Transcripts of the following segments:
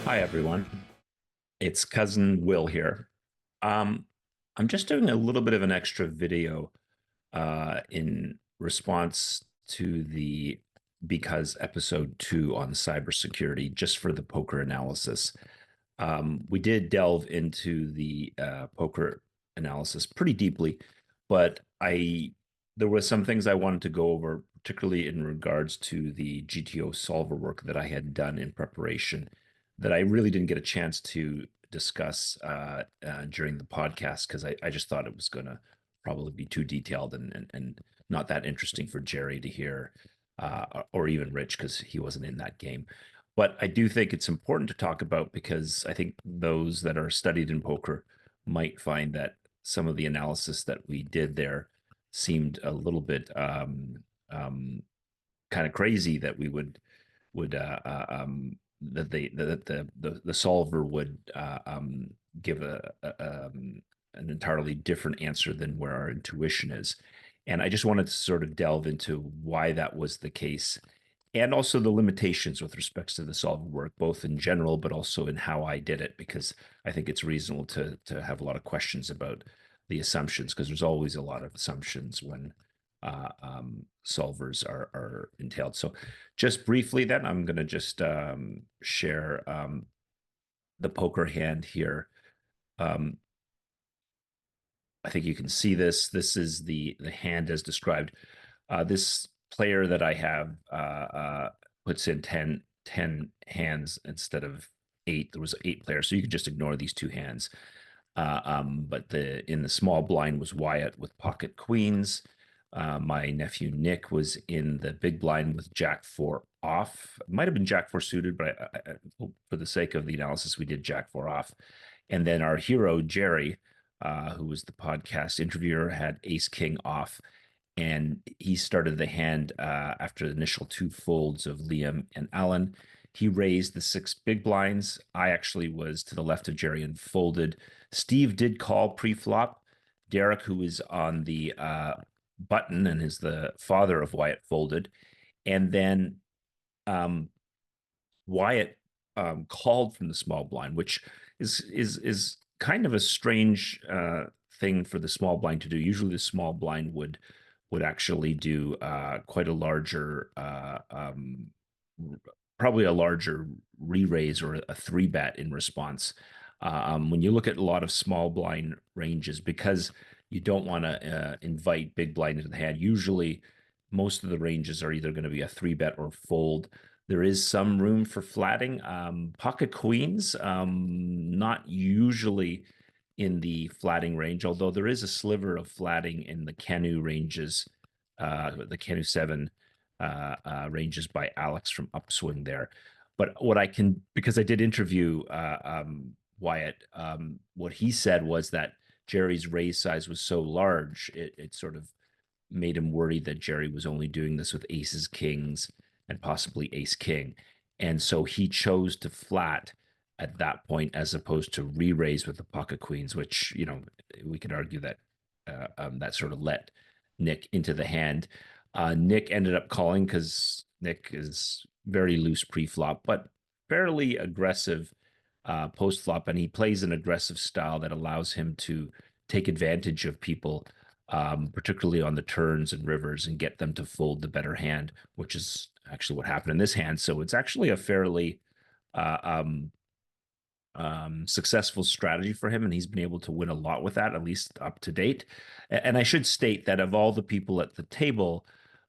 Hi, everyone. It's cousin Will here. Um, I'm just doing a little bit of an extra video in response to the because episode 2 on cybersecurity, just for the poker analysis. We did delve into the poker analysis pretty deeply, but I there were some things I wanted to go over, particularly in regards to the GTO solver work that I had done in preparation, that I really didn't get a chance to discuss during the podcast because I just thought it was going to probably be too detailed and not that interesting for Gerry to hear, or even Rich because he wasn't in that game. But I do think it's important to talk about because I think those that are studied in poker might find that some of the analysis that we did there seemed a little bit kind of crazy that we would that the solver would give an entirely different answer than where our intuition is. And I just wanted to sort of delve into why that was the case and also the limitations with respects to the solver work, both in general, but also in how I did it, because I think it's reasonable to have a lot of questions about the assumptions, because there's always a lot of assumptions when solvers are entailed. So, just briefly, then I'm going to just share the poker hand here. Um, I think you can see this. This is the hand as described. This player that I have puts in 10 hands instead of eight. There was eight players, so you could just ignore these two hands. But the in the small blind was Wyatt with pocket queens. My nephew Nick was in the big blind with Jack four off. It might have been Jack four suited, but for the sake of the analysis, we did Jack four off. And then our hero Gerry, who was the podcast interviewer, had Ace King off, and he started the hand after the initial two folds of Liam and Alan. He raised the six big blinds. I actually was to the left of Gerry and folded. Steve did call pre-flop. Derek, who was on the button and is the father of Wyatt, folded. And then um, Wyatt called from the small blind, which is kind of a strange thing for the small blind to do. Usually, the small blind would actually do quite a larger, probably a larger re-raise or a three bet in response. When you look at a lot of small blind ranges, because you don't want to invite big blind into the hand, usually most of the ranges are either going to be a three bet or fold. There is some room for flatting. Pocket queens, not usually in the flatting range, although there is a sliver of flatting in the Canu ranges, the Canu 7 ranges by Alex from Upswing there. But what I can, because I did interview Wyatt, what he said was that Gerry's raise size was so large, it sort of made him worried that Gerry was only doing this with aces, kings, and possibly ace king. And so he chose to flat at that point as opposed to re-raise with the pocket queens, which, we could argue that that sort of let Nick into the hand. Nick ended up calling because Nick is very loose pre-flop, but fairly aggressive post-flop, and he plays an aggressive style that allows him to take advantage of people, particularly on the turns and rivers, and get them to fold the better hand, which is actually what happened in this hand. So it's actually a fairly uh, um, successful strategy for him, and he's been able to win a lot with that, at least up to date. And I should state that of all the people at the table,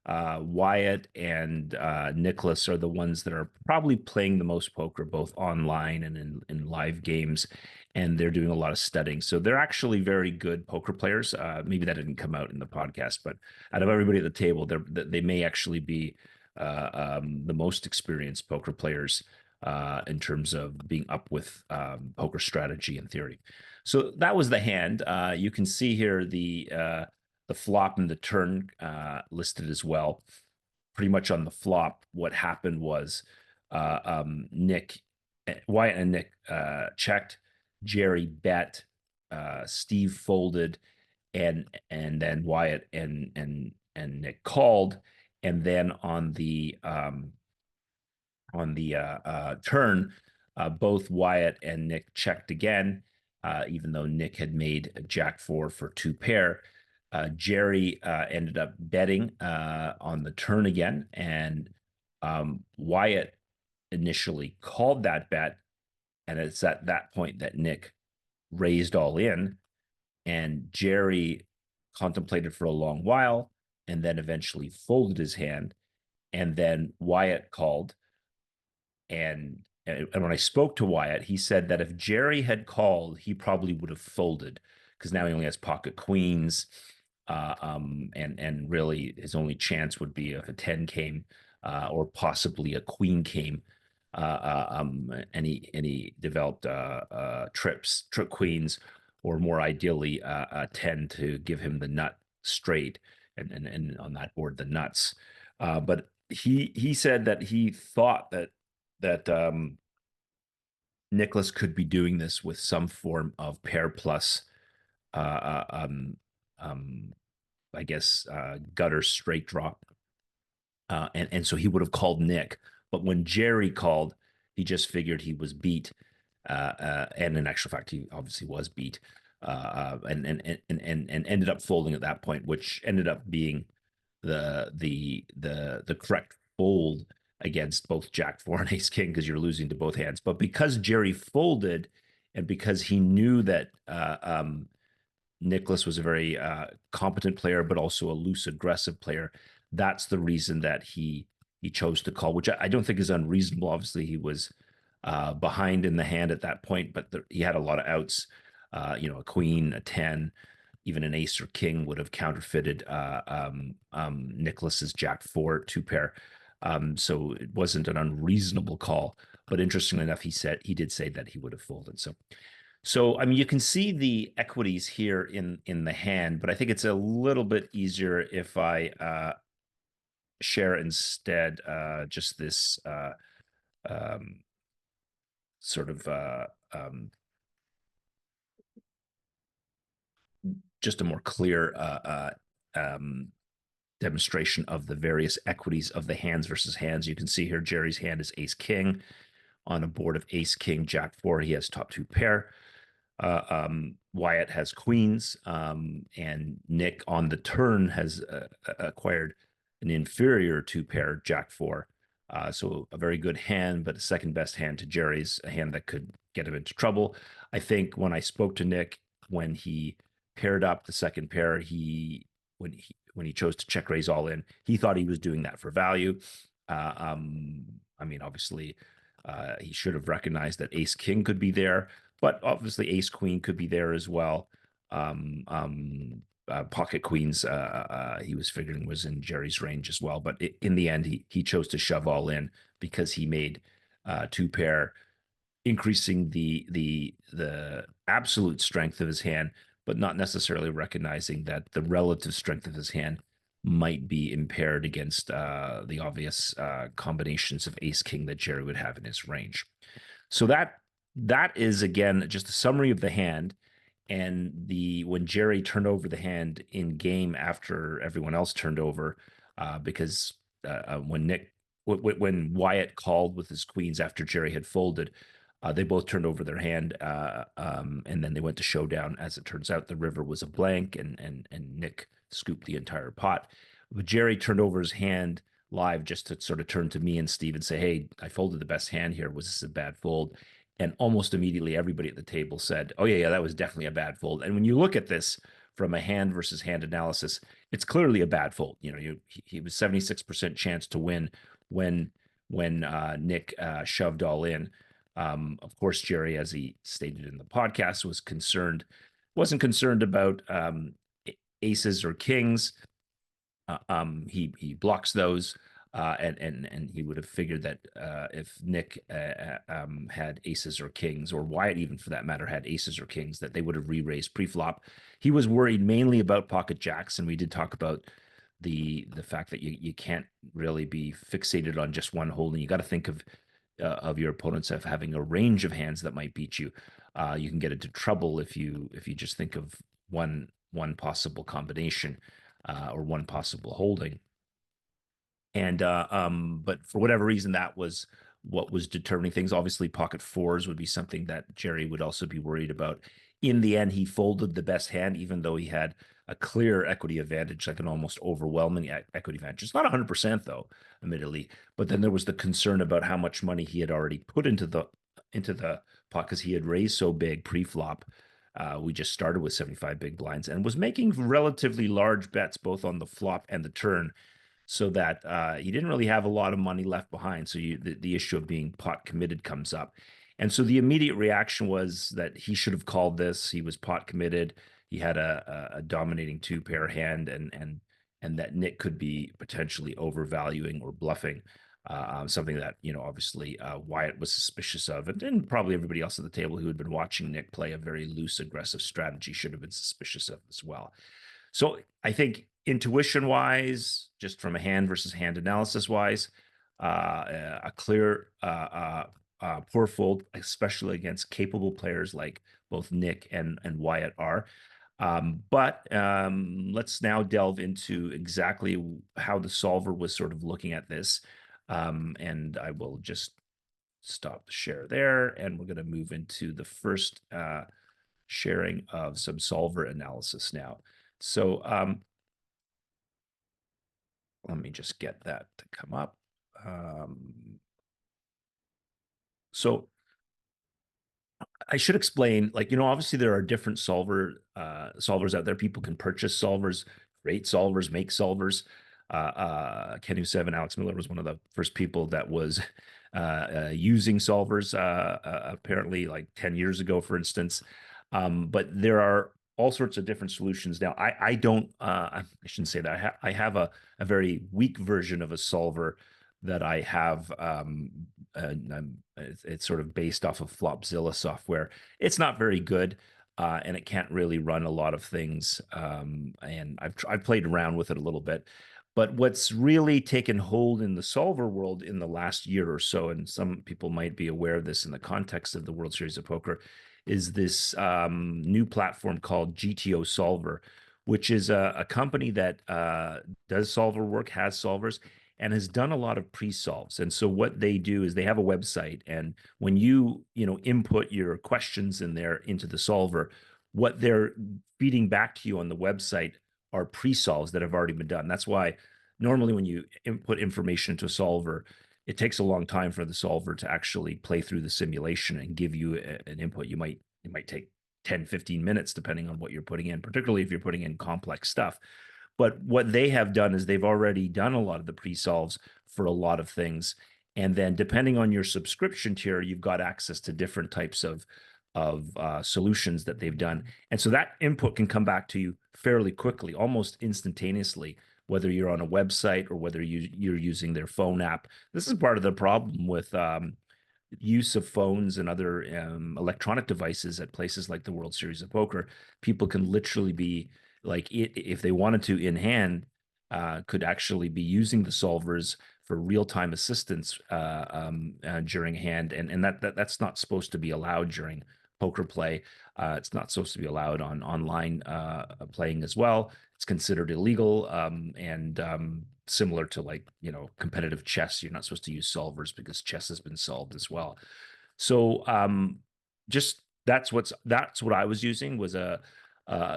Wyatt and Nicholas are the ones that are probably playing the most poker, both online and in live games, and they're doing a lot of studying. So they're actually very good poker players. Maybe that didn't come out in the podcast, but out of everybody at the table, they may actually be the most experienced poker players in terms of being up with poker strategy and theory. So that was the hand. You can see here the flop and the turn listed as well. Pretty much on the flop, what happened was Nick, Wyatt and Nick checked, Gerry bet, Steve folded, and then Wyatt and Nick called, and then on the turn, Both Wyatt and Nick checked again, even though Nick had made a Jack 4 for 2 pair. Gerry ended up betting on the turn again, and Wyatt initially called that bet, and it's at that point that Nick raised all in, and Gerry contemplated for a long while, and then eventually folded his hand, and then Wyatt called, and when I spoke to Wyatt, he said that if Gerry had called, he probably would have folded because now he only has pocket queens, and really his only chance would be if a 10 came, or possibly a queen came, and he developed trip queens, or more ideally a 10 to give him the nut straight, and on that board the nuts. But he said that he thought that Nicholas could be doing this with some form of pair plus, uh, um, um, I guess, gutter straight draw, and so he would have called Nick. But when Gerry called, he just figured he was beat, and in actual fact, he obviously was beat, and ended up folding at that point, which ended up being the correct fold against both Jack 4 and Ace King because you're losing to both hands. But because Gerry folded, and because he knew that Nicholas was a very competent player, but also a loose, aggressive player, that's the reason that he chose to call, which I don't think is unreasonable. Obviously, he was behind in the hand at that point, but he had a lot of outs. A queen, a 10, even an ace or king would have counterfeited Nicholas's Jack 4 2 pair. So it wasn't an unreasonable call. But interestingly enough, he did say that he would have folded. So I mean, you can see the equities here in the hand, but I think it's a little bit easier if I share instead just this um, sort of just a more clear demonstration of the various equities of the hands versus hands. You can see here Gerry's hand is ace king on a board of ace king Jack 4. He has top 2 pair. Wyatt has queens, and Nick on the turn has acquired an inferior 2 pair Jack 4. So a very good hand, but the second best hand to Gerry's, a hand that could get him into trouble. I think when I spoke to Nick, when he paired up the second pair, when he chose to check raise all in, he thought he was doing that for value. I mean, obviously, he should have recognized that ace king could be there, but obviously ace queen could be there as well. Pocket queens, he was figuring was in Gerry's range as well. But in the end, he chose to shove all in because he made 2 pair, increasing the absolute strength of his hand, but not necessarily recognizing that the relative strength of his hand might be impaired against the obvious combinations of ace king that Gerry would have in his range. So that is again just a summary of the hand. And when Gerry turned over the hand in game after everyone else turned over, because when Wyatt called with his queens after Gerry had folded, they both turned over their hand, and then they went to showdown. As it turns out, the river was a blank, and Nick scooped the entire pot. But Gerry turned over his hand live just to sort of turn to me and Steve and say, "Hey, I folded the best hand here. Was this a bad fold?" And almost immediately, everybody at the table said, "Oh yeah, that was definitely a bad fold." And when you look at this from a hand versus hand analysis, it's clearly a bad fold. He was 76% chance to win when Nick shoved all in. Of course, Gerry, as he stated in the podcast, wasn't concerned about aces or kings. He blocks those, and he would have figured that if Nick had aces or kings, or Wyatt even for that matter had aces or kings, that they would have re-raised pre-flop. He was worried mainly about pocket jacks, and we did talk about the fact that you can't really be fixated on just one holding. You got to think of your opponents of having a range of hands that might beat you. You can get into trouble if you just think of one possible combination, or one possible holding. And but for whatever reason, that was what was determining things. Obviously, pocket fours would be something that Gerry would also be worried about. In the end, he folded the best hand, even though he had a clear equity advantage, like an almost overwhelming equity advantage. It's not 100% though, admittedly. But then there was the concern about how much money he had already put into the pot because he had raised so big pre-flop. We just started with 75 big blinds and was making relatively large bets both on the flop and the turn, so that he didn't really have a lot of money left behind. So the issue of being pot committed comes up. And so the immediate reaction was that he should have called this. He was pot committed. He had a dominating two pair hand, and that Nick could be potentially overvaluing or bluffing. Something that, obviously Wyatt was suspicious of, and probably everybody else at the table who had been watching Nick play a very loose, aggressive strategy should have been suspicious of as well. So I think intuition wise, just from a hand versus hand analysis wise, a clear poor fold, especially against capable players like both Nick and Wyatt are. But let's now delve into exactly how the solver was sort of looking at this. And I will just stop the share there, and we're going to move into the first sharing of some solver analysis now. So let me just get that to come up. So I should explain, like, obviously there are different solvers out there. People can purchase solvers, create solvers, make solvers. Ken 7 Alex Miller was one of the first people that was using solvers, apparently like 10 years ago, for instance. But there are all sorts of different solutions now. I don't, I shouldn't say that. I have a very weak version of a solver that I have. It's sort of based off of Flopzilla software. It's not very good, and it can't really run a lot of things. And I've played around with it a little bit. But what's really taken hold in the solver world in the last year or so, and some people might be aware of this in the context of the World Series of Poker, is this new platform called GTO Solver, which is a company that does solver work, has solvers, and has done a lot of pre-solves. And so what they do is they have a website, and when you input your questions in there into the solver, what they're feeding back to you on the website are pre-solves that have already been done. That's why normally when you input information into a solver, it takes a long time for the solver to actually play through the simulation and give you an input. It might take 10, 15 minutes, depending on what you're putting in, particularly if you're putting in complex stuff. But what they have done is they've already done a lot of the pre-solves for a lot of things. And then depending on your subscription tier, you've got access to different types of solutions that they've done. And so that input can come back to you fairly quickly, almost instantaneously, whether you're on a website or whether you're using their phone app. This is part of the problem with use of phones and other electronic devices at places like the World Series of Poker. People can literally be like, if they wanted to in hand, could actually be using the solvers for real-time assistance during hand, and that's not supposed to be allowed during poker play. It's not supposed to be allowed on online playing as well. It's considered illegal, and similar to, like, competitive chess. You're not supposed to use solvers because chess has been solved as well. So just that's what I was using, was a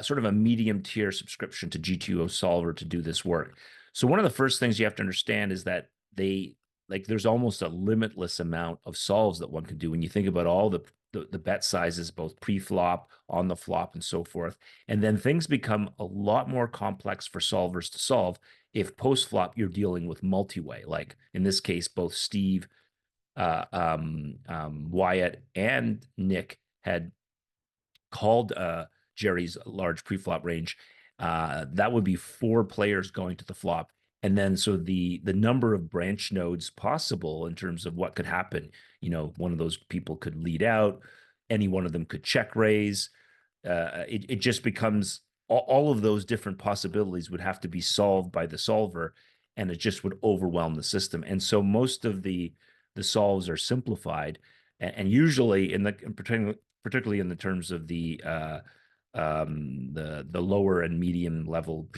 sort of a medium tier subscription to GTO Solver to do this work. So one of the first things you have to understand is that there's almost a limitless amount of solves that one can do when you think about all the bet sizes, both pre-flop, on the flop, and so forth. And then things become a lot more complex for solvers to solve if post-flop you're dealing with multi-way. Like in this case, both Steve, Wyatt, and Nick had called Gerry's large pre-flop range. That would be 4 players going to the flop. And then so the number of branch nodes possible in terms of what could happen, one of those people could lead out, any one of them could check raise. It just becomes all of those different possibilities would have to be solved by the solver, and it just would overwhelm the system. And so most of the solves are simplified, and usually particularly in the terms of the the lower and medium level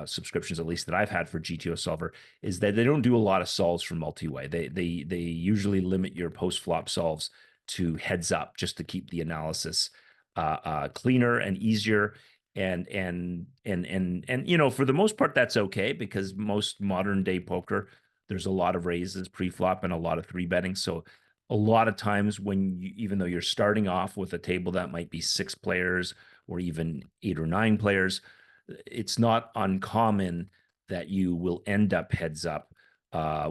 subscriptions, at least that I've had for GTO Solver, is that they don't do a lot of solves for multi-way. They usually limit your post flop solves to heads up, just to keep the analysis cleaner and easier. And you know, for the most part, that's okay, because most modern day poker, there's a lot of raises pre-flop and a lot of three betting. So a lot of times when you, even though you're starting off with a table that might be 6 players or even 8 or 9 players, it's not uncommon that you will end up heads up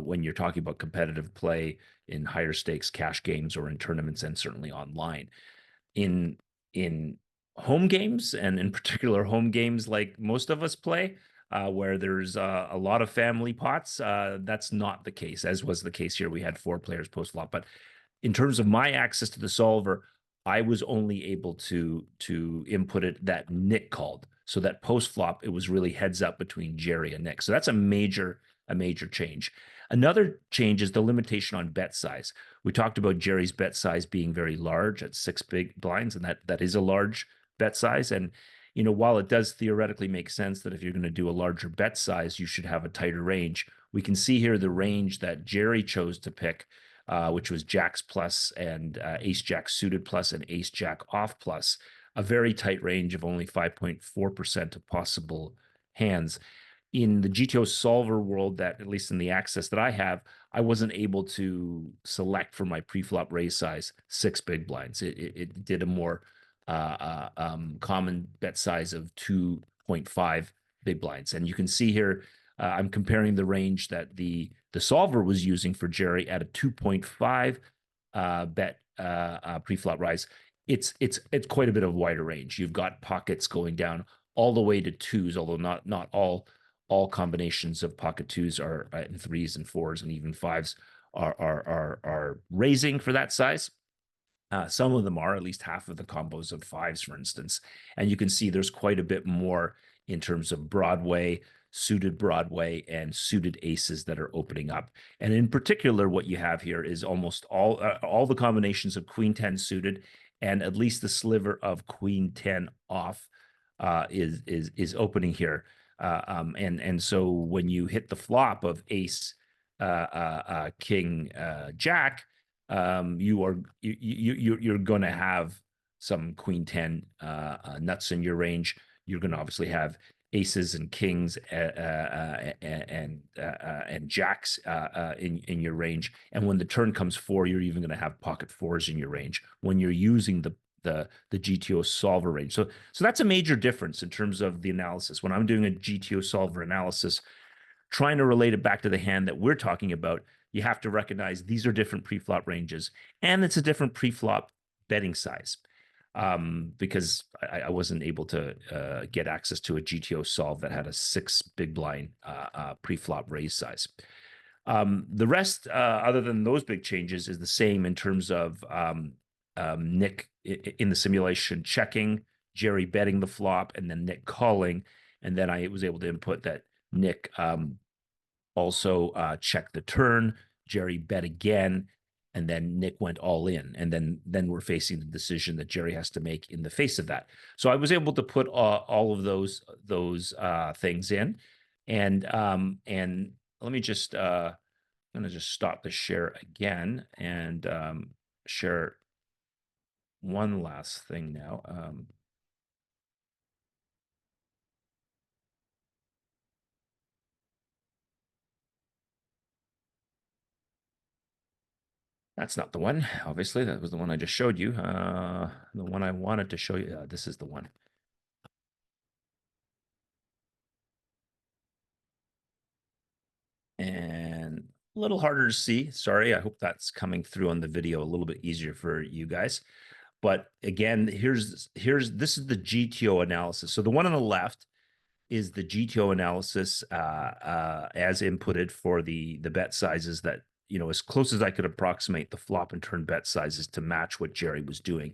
when you're talking about competitive play in higher stakes cash games or in tournaments, and certainly online. In home games, and in particular home games like most of us play, where there's a lot of family pots, that's not the case, as was the case here. We had 4 players post flop, but in terms of my access to the solver, I was only able to input it that Nick called. So that post flop, it was really heads up between Gerry and Nick. So that's a major change. Another change is the limitation on bet size. We talked about Gerry's bet size being very large at 6 big blinds, and that is a large bet size. And you know, while it does theoretically make sense that if you're going to do a larger bet size, you should have a tighter range. We can see here the range that Gerry chose to pick, which was jacks plus and ace jack suited plus and ace jack off plus, a very tight range of only 5.4% of possible hands. In the GTO solver world, that at least in the access that I have, I wasn't able to select for my pre-flop raise size 6 big blinds. It did a more common bet size of 2.5 big blinds. And you can see here, I'm comparing the range that the solver was using for Gerry at a 2.5 bet pre-flop rise. It's quite a bit of wider range. You've got pockets going down all the way to twos, although not all combinations of pocket twos are in threes and fours, and even fives are raising for that size. Some of them are, at least half of the combos of fives, for instance. And you can see there's quite a bit more in terms of Broadway, and suited aces that are opening up. And in particular, what you have here is almost all the combinations of queen 10 suited, and at least the sliver of queen 10 off is opening here. And so when you hit the flop of ace, king, jack, you're going to have some queen 10 nuts in your range. You're going to obviously have aces and kings and jacks in your range. And when the turn comes 4, you're even going to have pocket 4s in your range when you're using the GTO solver range. So that's a major difference in terms of the analysis. When I'm doing a GTO solver analysis, trying to relate it back to the hand that we're talking about, you have to recognize these are different pre-flop ranges, and it's a different pre-flop betting size, because I wasn't able to get access to a GTO solve that had a 6 big blind pre-flop raise size. The rest, other than those big changes, is the same in terms of Nick in the simulation checking, Gerry betting the flop, and then Nick calling. And then I was able to input that Nick also checked the turn, Gerry bet again, and then Nick went all in. And then we're facing the decision that Gerry has to make in the face of that. So I was able to put all of those things in. And let me just I'm going to just stop the share again and share one last thing now. That's not the one, obviously. That was the one I just showed you. The one I wanted to show you. This is the one. And a little harder to see. Sorry, I hope that's coming through on the video a little bit easier for you guys. But again, this is the GTO analysis. So the one on the left is the GTO analysis as inputted for the bet sizes that, you know, as close as I could approximate the flop and turn bet sizes to match what Gerry was doing.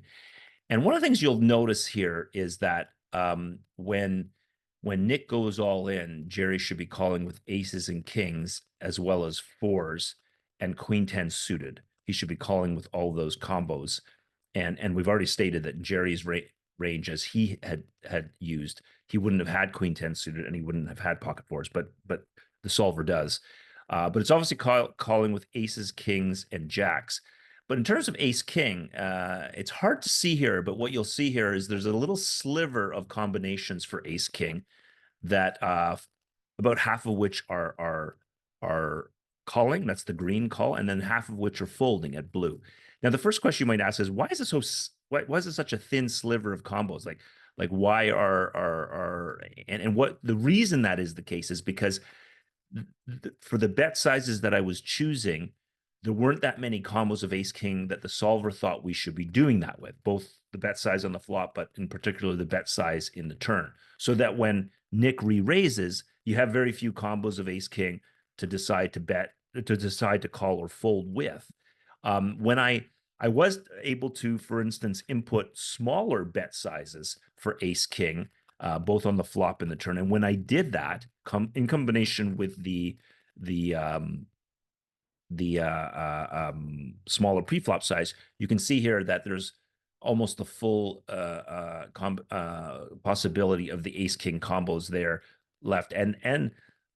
And one of the things you'll notice here is that when Nick goes all in, Gerry should be calling with aces and kings as well as fours and queen 10 suited. He should be calling with all those combos. And we've already stated that Gerry's range as he had used, he wouldn't have had queen 10 suited and he wouldn't have had pocket fours, but the solver does. But it's obviously calling with aces, kings, and jacks. But in terms of ace king, it's hard to see here, but what you'll see here is there's a little sliver of combinations for ace king that about half of which are calling, that's the green call, and then half of which are folding at blue. Now, the first question you might ask is, why is it so why is it such a thin sliver of combos? Like why are and what the reason that is the case is because for the bet sizes that I was choosing, there weren't that many combos of ace king that the solver thought we should be doing that with, both the bet size on the flop, but in particular the bet size in the turn. So that when Nick re-raises, you have very few combos of ace king to decide to bet, to decide to call or fold with. When I was able to, for instance, input smaller bet sizes for ace king, both on the flop and the turn. And when I did that, in combination with the smaller preflop size, you can see here that there's almost the full possibility of the ace king combos there left. And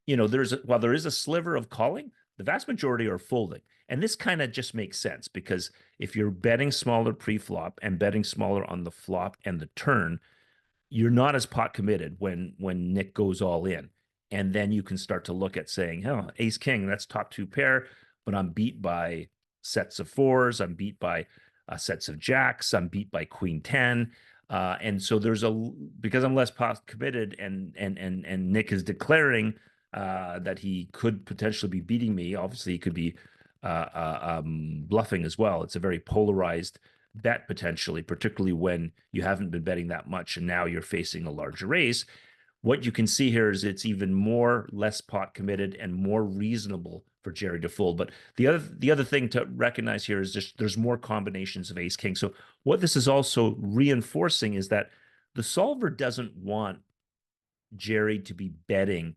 while there is a sliver of calling, the vast majority are folding. And this kind of just makes sense because if you're betting smaller preflop and betting smaller on the flop and the turn, you're not as pot committed when Nick goes all in. And then you can start to look at saying, oh, ace king, that's top two pair, but I'm beat by sets of fours, I'm beat by sets of jacks, I'm beat by queen 10. And so because I'm less pot committed and Nick is declaring that he could potentially be beating me. Obviously, he could be bluffing as well. It's a very polarized bet potentially, particularly when you haven't been betting that much and now you're facing a larger raise. What you can see here is it's even more less pot committed and more reasonable for Gerry to fold. But the other thing to recognize here is just there's more combinations of ace king. So what this is also reinforcing is that the solver doesn't want Gerry to be betting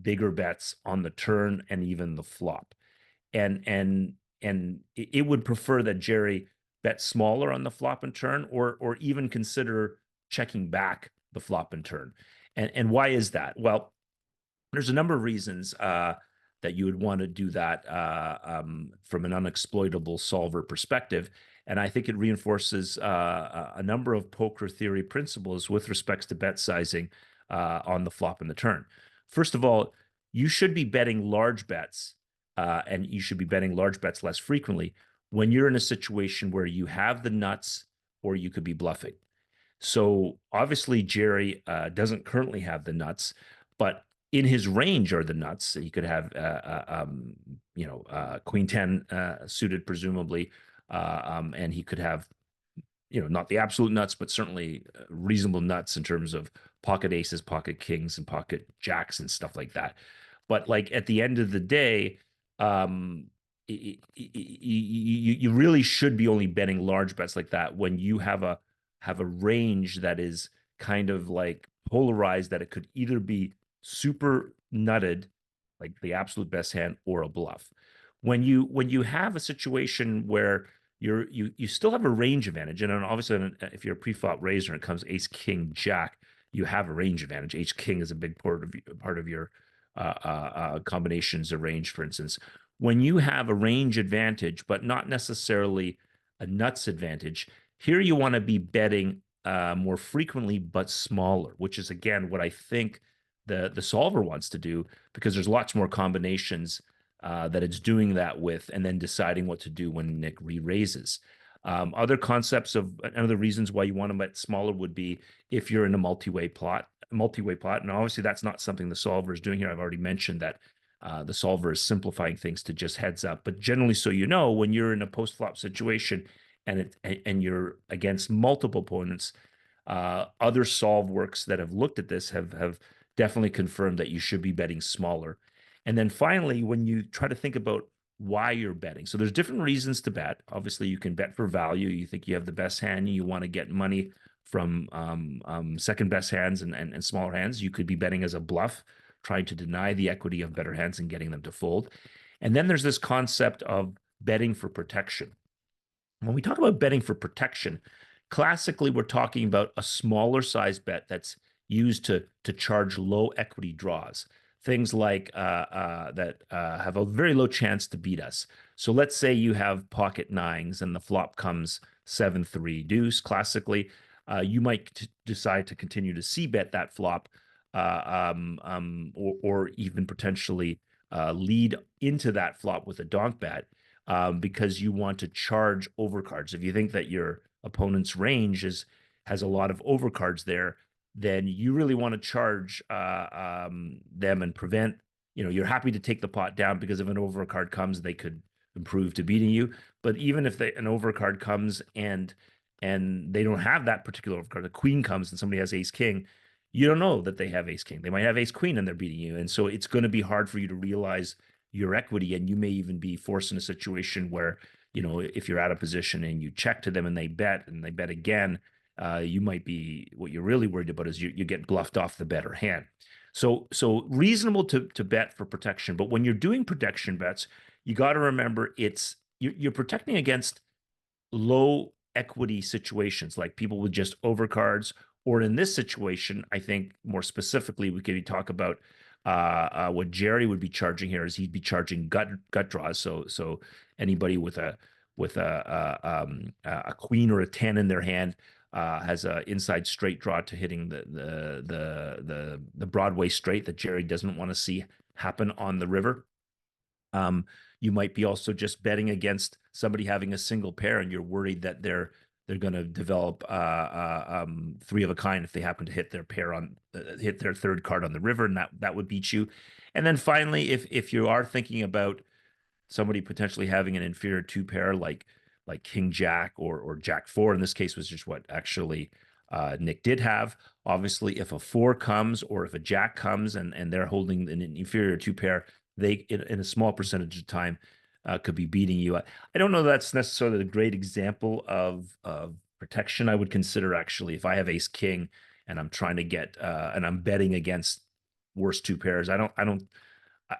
bigger bets on the turn and even the flop. And it would prefer that Gerry bet smaller on the flop and turn, or even consider checking back the flop and turn. And why is that? Well, there's a number of reasons that you would want to do that from an unexploitable solver perspective. And I think it reinforces a number of poker theory principles with respects to bet sizing on the flop and the turn. First of all, you should be betting large bets, and you should be betting large bets less frequently when you're in a situation where you have the nuts or you could be bluffing. So obviously Gerry doesn't currently have the nuts, but in his range are the nuts. He could have, queen 10 suited, presumably, and he could have, not the absolute nuts, but certainly reasonable nuts in terms of pocket aces, pocket kings, and pocket jacks and stuff like that. But like at the end of the day, you really should be only betting large bets like that when you have a range that is kind of like polarized, that it could either be super nutted, like the absolute best hand, or a bluff. When you have a situation where you still have a range advantage, and obviously if you're a pre-flop raiser and it comes ace king jack, you have a range advantage. Ace king is a big part of your combinations of range, for instance. When you have a range advantage, but not necessarily a nuts advantage, here you want to be betting more frequently but smaller, which is again what I think the solver wants to do, because there's lots more combinations that it's doing that with, and then deciding what to do when Nick re-raises. Other concepts of other reasons why you want to bet smaller would be if you're in a multi-way plot, and obviously that's not something the solver is doing here. I've already mentioned that the solver is simplifying things to just heads up, but generally, so when you're in a post-flop situation and you're against multiple opponents, other solve works that have looked at this have definitely confirmed that you should be betting smaller. And then finally, when you try to think about why you're betting, so there's different reasons to bet. Obviously, you can bet for value. You think you have the best hand, you want to get money from second best hands and smaller hands. You could be betting as a bluff, trying to deny the equity of better hands and getting them to fold. And then there's this concept of betting for protection. When we talk about betting for protection, Classically, we're talking about a smaller size bet that's used to charge low equity draws. Things like that have a very low chance to beat us. So let's say you have pocket nines and the flop comes 7-3 deuce. Classically, you might decide to continue to c bet that flop, or even potentially lead into that flop with a donk bet, because you want to charge overcards. If you think that your opponent's range has a lot of overcards there, then you really want to charge them and prevent. You're happy to take the pot down because if an overcard comes, they could improve to beating you. But even if an overcard comes and they don't have that particular overcard, the queen comes and somebody has ace king, you don't know that they have ace king. They might have ace queen and they're beating you, and so it's going to be hard for you to realize your equity, and you may even be forced in a situation where, if you're out of position and you check to them and they bet again, you might be, what you're really worried about is you get bluffed off the better hand. So reasonable to bet for protection, but when you're doing protection bets, you got to remember you're protecting against low equity situations, like people with just overcards, or in this situation, I think more specifically, we could talk about what Gerry would be charging here is he'd be charging gut draws. So anybody with a queen or a 10 in their hand has an inside straight draw to hitting the Broadway straight that Gerry doesn't want to see happen on the river. You might be also just betting against somebody having a single pair, and you're worried that they're going to develop three of a kind if they happen to hit their hit their third card on the river, and that would beat you. And then finally, if you are thinking about somebody potentially having an inferior two pair like King Jack or Jack four, in this case was just what actually Nick did have. Obviously, if a four comes or if a Jack comes and they're holding an inferior two pair, they in a small percentage of time could be beating you. I don't know that's necessarily a great example of protection. I would consider, actually, if I have ace king and I'm trying to get and I'm betting against worst two pairs, I don't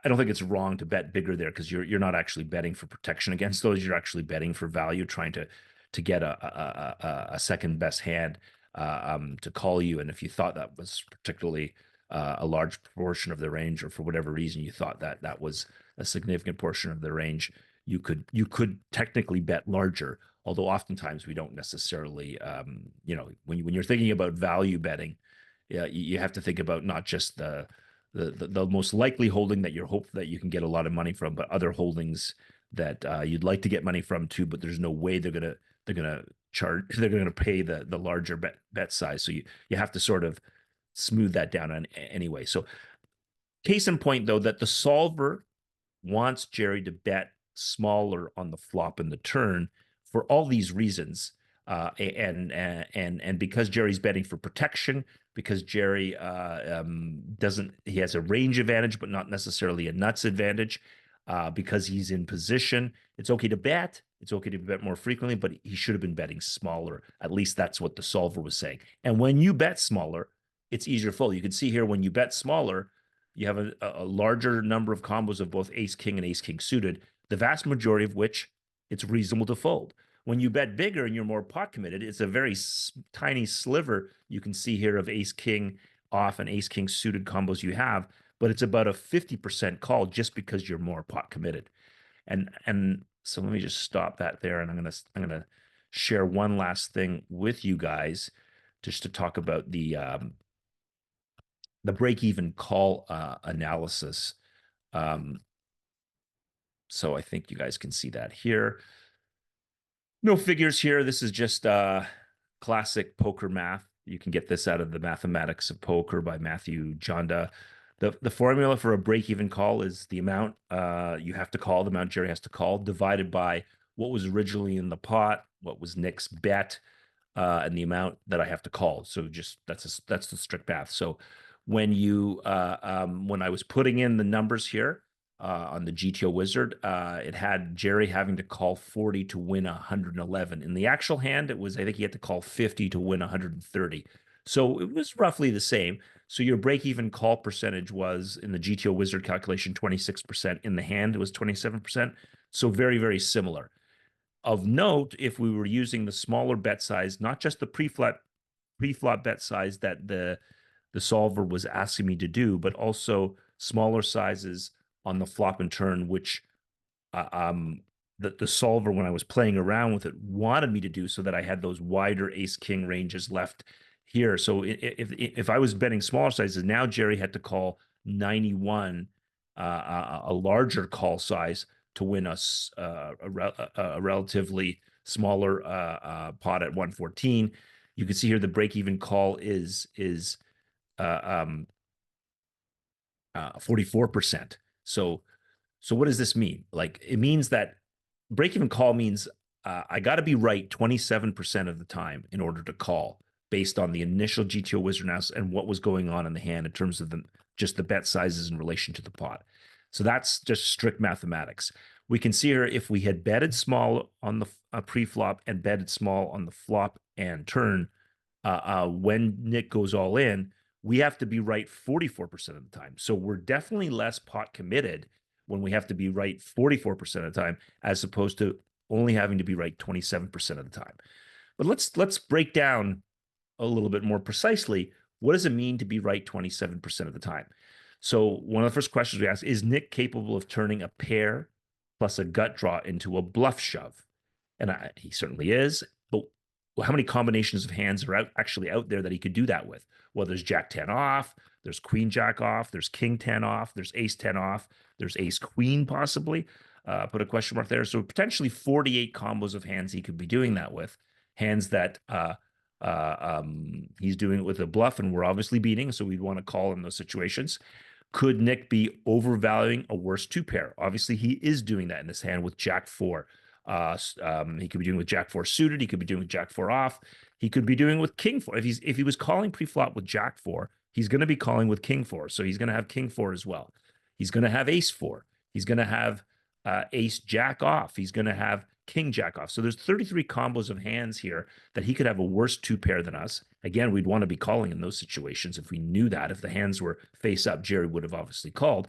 think it's wrong to bet bigger there, because you're not actually betting for protection against those. You're actually betting for value, trying to get a second best hand to call you. And if you thought that was particularly a large portion of the range, or for whatever reason you thought that that was a significant portion of the range, you could technically bet larger. Although oftentimes we don't necessarily, when you're thinking about value betting, yeah, you have to think about not just the most likely holding that you're hope that you can get a lot of money from, but other holdings that you'd like to get money from too, but there's no way they're gonna charge they're gonna pay the larger bet size. So you have to sort of smooth that down anyway. So case in point, though, that the solver wants Gerry to bet smaller on the flop and the turn for all these reasons. And because Gerry's betting for protection, because Gerry doesn't, he has a range advantage, but not necessarily a nuts advantage. Because he's in position, it's okay to bet. It's okay to bet more frequently, but he should have been betting smaller. At least that's what the solver was saying. And when you bet smaller, it's easier to fold. You can see here when you bet smaller, you have a larger number of combos of both ace king and ace king suited, the vast majority of which it's reasonable to fold. When you bet bigger and you're more pot committed, it's a very tiny sliver you can see here of ace king off and ace king suited combos you have, but it's about a 50% call just because you're more pot committed. And so let me just stop that there, and I'm gonna share one last thing with you guys, just to talk about the break-even call analysis. So I think you guys can see that here. No figures here. This is just classic poker math. You can get this out of the Mathematics of Poker by Matthew Jonda. The formula for a break-even call is the amount you have to call, the amount Gerry has to call, divided by what was originally in the pot, what was Nick's bet, and the amount that I have to call. So just that's the strict math. So when I was putting in the numbers here on the GTO Wizard, it had Gerry having to call 40 to win 111. In the actual hand, I think he had to call 50 to win 130. So it was roughly the same. So your break-even call percentage was, in the GTO Wizard calculation, 26%. In the hand, it was 27%. So very, very similar. Of note, if we were using the smaller bet size, not just the preflop bet size that the solver was asking me to do, but also smaller sizes on the flop and turn, which uh, um, the solver, when I was playing around with it, wanted me to do so that I had those wider ace king ranges left here. So if I was betting smaller sizes, now Gerry had to call 91, a larger call size to win us a relatively smaller pot at 114. You can see here the break even call is 44%. So what does this mean? Like it means that break even call means I got to be right 27% of the time in order to call based on the initial GTO Wizard analysis and what was going on in the hand in terms of just the bet sizes in relation to the pot. So that's just strict mathematics. We can see here if we had betted small on the pre-flop and betted small on the flop and turn, when Nick goes all in, we have to be right 44% of the time. So we're definitely less pot committed when we have to be right 44% of the time, as opposed to only having to be right 27% of the time. But let's break down a little bit more precisely. What does it mean to be right 27% of the time? So one of the first questions we ask is Nick capable of turning a pair plus a gut draw into a bluff shove? And he certainly is. But how many combinations of hands are actually out there that he could do that with? Well, there's Jack 10 off, there's Queen Jack off, there's King 10 off, there's Ace 10 off, there's Ace Queen possibly. Put a question mark there. So potentially 48 combos of hands he could be doing that with. Hands that he's doing it with a bluff, and we're obviously beating, so we'd want to call in those situations. Could Nick be overvaluing a worse two pair? Obviously, he is doing that in this hand with Jack 4. He could be doing with Jack 4 suited. He could be doing with Jack 4 off. He could be doing with King 4. If he was calling pre-flop with Jack 4, he's going to be calling with King 4. So he's going to have King 4 as well. He's going to have Ace 4. He's going to have Ace Jack off. He's going to have King Jack off. So there's 33 combos of hands here that he could have a worse two pair than us. Again, we'd want to be calling in those situations if we knew that. If the hands were face up, Gerry would have obviously called.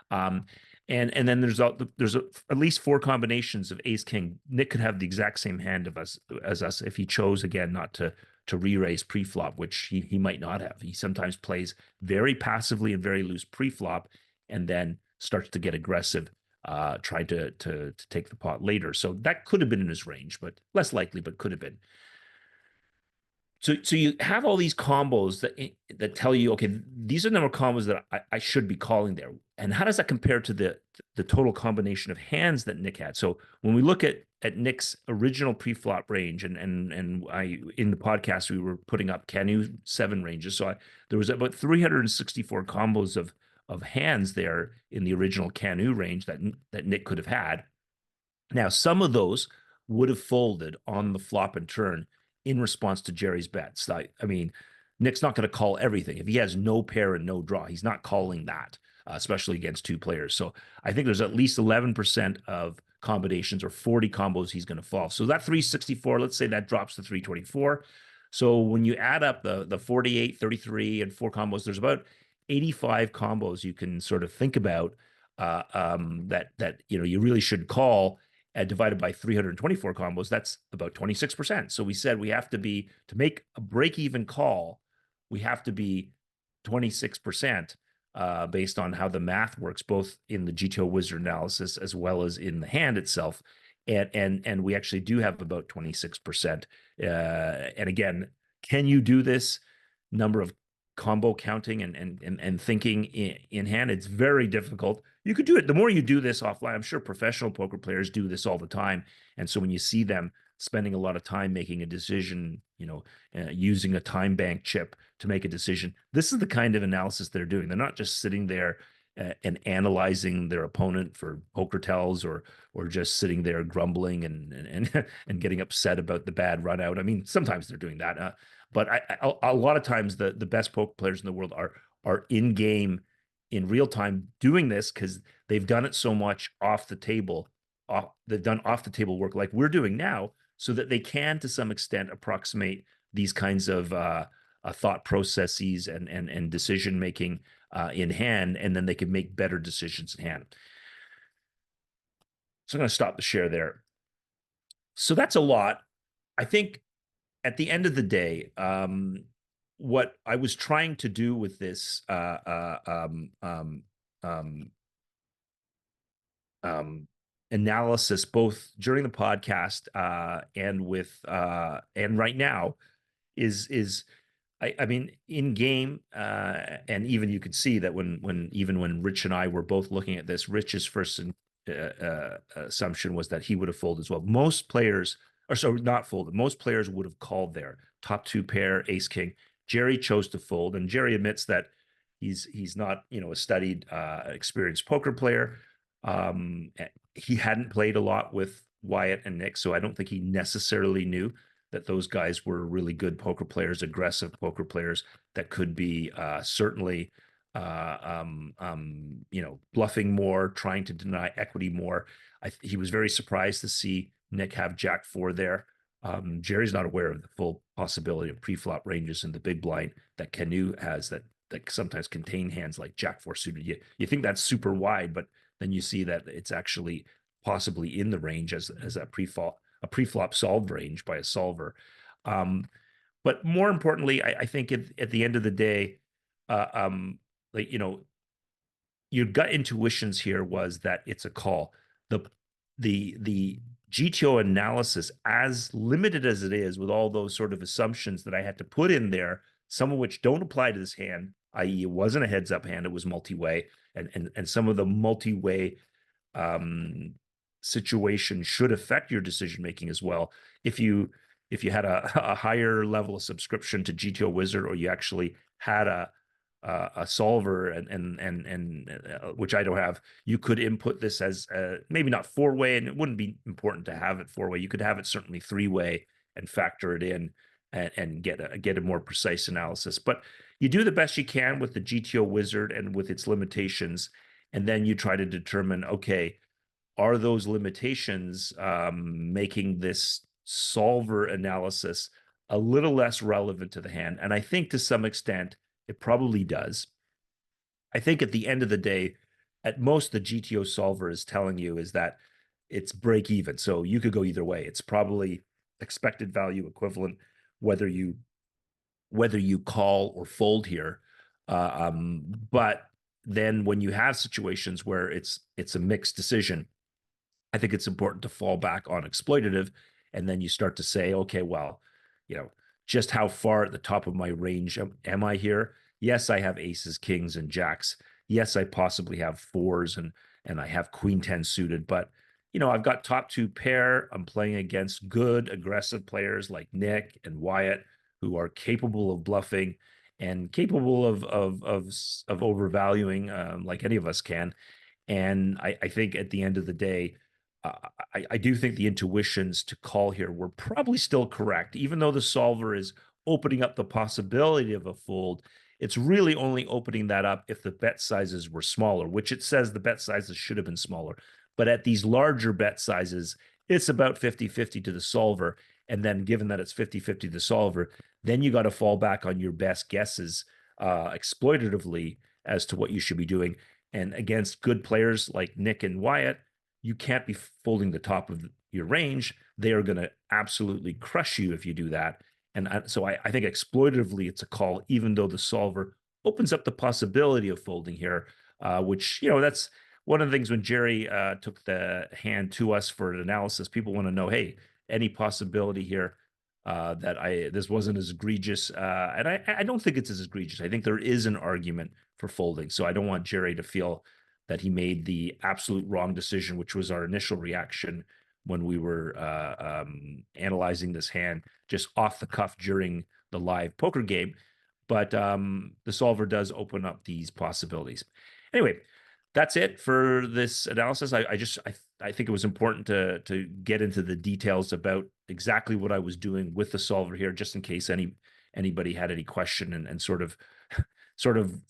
And then there's at least four combinations of Ace King. Nick could have the exact same hand of us as us if he chose again not to re-raise pre-flop, which he might not have. He sometimes plays very passively and very loose pre-flop, and then starts to get aggressive, trying to take the pot later. So that could have been in his range, but less likely, but could have been. So you have all these combos that tell you, okay, these are the number of combos that I should be calling there. And how does that compare to the total combination of hands that Nick had? So when we look at Nick's original pre-flop range, and I in the podcast we were putting up Canu 7 ranges. So there was about 364 combos of hands there in the original Canu range that Nick could have had. Now, some of those would have folded on the flop and turn in response to Gerry's bets. I mean, Nick's not going to call everything. If he has no pair and no draw, he's not calling that, especially against two players. So I think there's at least 11% of combinations or 40 combos he's going to fall. So that 364, let's say that drops to 324. So when you add up the 48, 33, and 4 combos, there's about 85 combos you can sort of think about that you really should call, divided by 324 combos, that's about 26%. So we said we have to make a break-even call, we have to be 26% based on how the math works, both in the GTO Wizard analysis as well as in the hand itself. And we actually do have about 26%. And again, can you do this number of combo counting and thinking in hand? It's very difficult. You could do it. The more you do this offline, I'm sure professional poker players do this all the time. And so when you see them spending a lot of time making a decision, using a time bank chip to make a decision, this is the kind of analysis they're doing. They're not just sitting there and analyzing their opponent for poker tells, or just sitting there grumbling and getting upset about the bad run out. I mean, sometimes they're doing that, but a lot of times the best poker players in the world are in game in real time doing this because they've done it so much off the table. They've done off the table work like we're doing now, so that they can to some extent approximate these kinds of thought processes and decision making in hand, and then they can make better decisions in hand. So I'm going to stop the share there. So that's a lot. I think at the end of the day, what I was trying to do with this um, um, analysis, both during the podcast and right now, is I mean, in game, and even you could see that when Rich and I were both looking at this, Rich's first assumption was that he would have folded as well. Most players, or so not folded. Most players would have called their top two pair, ace king. Gerry chose to fold, and Gerry admits that he's not a studied, experienced poker player. Um, he hadn't played a lot with Wyatt and Nick, so I don't think he necessarily knew that those guys were really good poker players, aggressive poker players that could be certainly, bluffing more, trying to deny equity more. He was very surprised to see Nick have Jack four there. Gerry's not aware of the full possibility of pre-flop ranges in the big blind that Canu has that sometimes contain hands like Jack four suited. You think that's super wide, but then you see that it's actually possibly in the range as a pre-flop solved range by a solver. Um, but more importantly, I think at the end of the day, uh, um, like your gut intuitions here was that it's a call. The the GTO analysis, as limited as it is, with all those sort of assumptions that I had to put in there, some of which don't apply to this hand, i.e., it wasn't a heads up hand, it was multi-way, and some of the multi-way um, situation should affect your decision making as well. If you had a higher level of subscription to GTO Wizard, or you actually had a solver and which I don't have, you could input this as maybe not four way, and it wouldn't be important to have it four way. You could have it certainly three way and factor it in and get a more precise analysis. But you do the best you can with the GTO Wizard and with its limitations, and then you try to determine, okay, are those limitations making this solver analysis a little less relevant to the hand? And I think to some extent it probably does. I think at the end of the day, at most, the GTO solver is telling you is that it's break even. So you could go either way. It's probably expected value equivalent, whether you call or fold here. But then when you have situations where it's a mixed decision, I think it's important to fall back on exploitative, and then you start to say, okay, well, you know, just how far at the top of my range am I here? Yes, I have aces, kings, and jacks. Yes, I possibly have fours and I have queen 10 suited, but I've got top two pair. I'm playing against good aggressive players like Nick and Wyatt, who are capable of bluffing and capable of overvaluing, like any of us can. And I think at the end of the day, I do think the intuitions to call here were probably still correct, even though the solver is opening up the possibility of a fold. It's really only opening that up if the bet sizes were smaller, which it says the bet sizes should have been smaller. But at these larger bet sizes, it's about 50-50 to the solver. And then given that it's 50-50 to the solver, then you got to fall back on your best guesses exploitatively as to what you should be doing. And against good players like Nick and Wyatt, you can't be folding the top of your range. They are going to absolutely crush you if you do that. And so I think exploitatively, it's a call, even though the solver opens up the possibility of folding here, which, that's one of the things when Gerry took the hand to us for an analysis. People want to know, hey, any possibility here that this wasn't as egregious, and I don't think it's as egregious. I think there is an argument for folding, so I don't want Gerry to feel that he made the absolute wrong decision, which was our initial reaction when we were analyzing this hand just off the cuff during the live poker game. But the solver does open up these possibilities. Anyway, that's it for this analysis. I think it was important to get into the details about exactly what I was doing with the solver here, just in case anybody had any question and sort of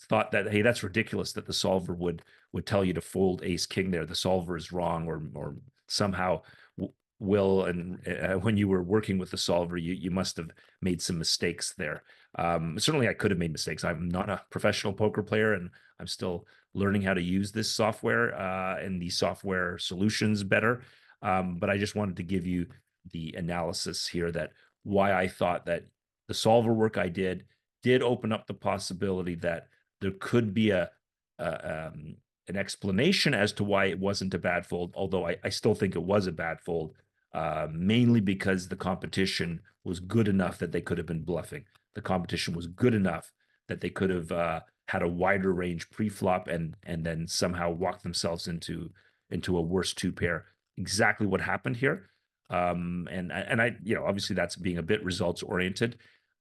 thought that, hey, that's ridiculous that the solver would tell you to fold ace king there. The solver is wrong, or somehow will, and when you were working with the solver, you must have made some mistakes there. Certainly I could have made mistakes. I'm not a professional poker player, and I'm still learning how to use this software and these software solutions better. But I just wanted to give you the analysis here that why I thought that the solver work I did open up the possibility that there could be an explanation as to why it wasn't a bad fold, although I still think it was a bad fold, mainly because the competition was good enough that they could have been bluffing. The competition was good enough that they could have had a wider range pre-flop and then somehow walked themselves into a worse two pair. Exactly what happened here. And I, obviously that's being a bit results oriented,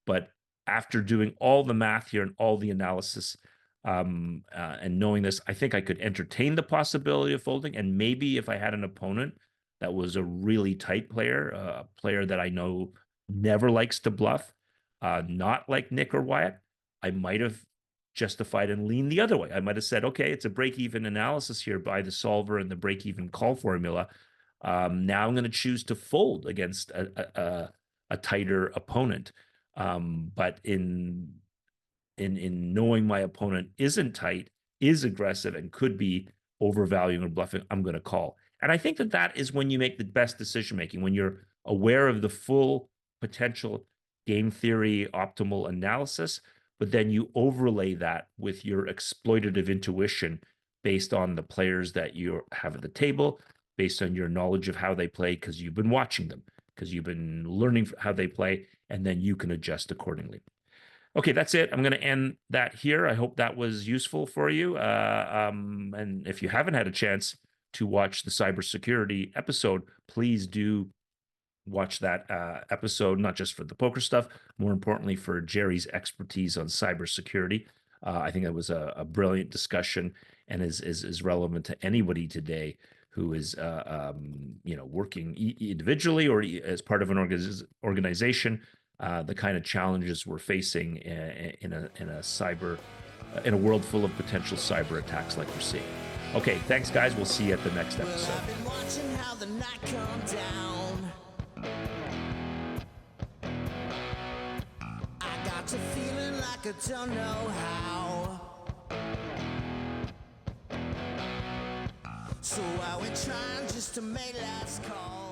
but after doing all the math here and all the analysis, and knowing this, I think I could entertain the possibility of folding. And maybe if I had an opponent that was a really tight player, a player that I know never likes to bluff, not like Nick or Wyatt, I might have justified and leaned the other way. I might have said, okay, it's a break-even analysis here by the solver and the break-even call formula. Now I'm going to choose to fold against a tighter opponent. But in knowing my opponent isn't tight, is aggressive, and could be overvaluing or bluffing, I'm going to call. And I think that is when you make the best decision making, when you're aware of the full potential game theory optimal analysis, but then you overlay that with your exploitative intuition based on the players that you have at the table, based on your knowledge of how they play, because you've been watching them, because you've been learning how they play, and then you can adjust accordingly. Okay, that's it. I'm going to end that here. I hope that was useful for you. And if you haven't had a chance to watch the cybersecurity episode, please do watch that episode, not just for the poker stuff, more importantly for Gerry's expertise on cybersecurity. I think that was a brilliant discussion and is relevant to anybody today who is working individually or as part of an organization. The kind of challenges we're facing in a world full of potential cyber attacks like we're seeing. Okay, thanks guys. We'll see you at the next episode. I've been watching how the night come down. I got to feeling like I don't know how. So I went trying just to make last call.